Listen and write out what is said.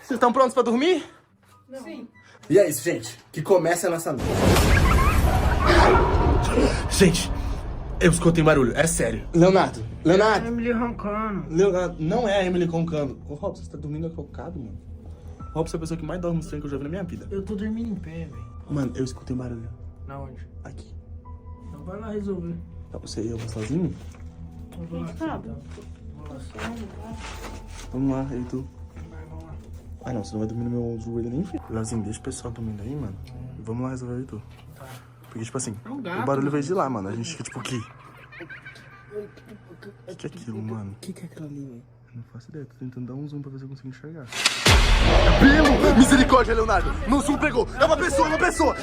Vocês estão prontos pra dormir? Não. Sim. E é isso, gente. Que comece a nossa noite. Gente, eu escutei barulho. É sério. Leonardo. Emily roncando. Leonardo. Não é a Emily roncando. Ô, Robson, você tá dormindo acocado, mano. Robson é a pessoa que mais dorme no trem que eu já vi na minha vida. Eu tô dormindo em pé, velho. Mano, eu escutei barulho. Na onde? Aqui. Então vai lá resolver. Você e eu vou sozinho? Eu vou lá. Sabe? Vamos lá, eu e tu. Vai, vamos lá. Ah, não, você não vai dormir no meu joelho nem filho. Leozinho, deixa o pessoal dormindo aí, mano. Vamos lá resolver, Heitor. Tá. Porque, tipo assim, É um gato, o barulho mano. veio de lá, mano. A gente fica, tipo, aqui. O que é aquilo, mano? O que é aquilo ali, velho? Eu não faço ideia. Tô tentando dar um zoom pra ver se eu consigo enxergar. Pelo misericórdia, Leonardo! Meu zoom pegou! É uma pessoa, uma pessoa!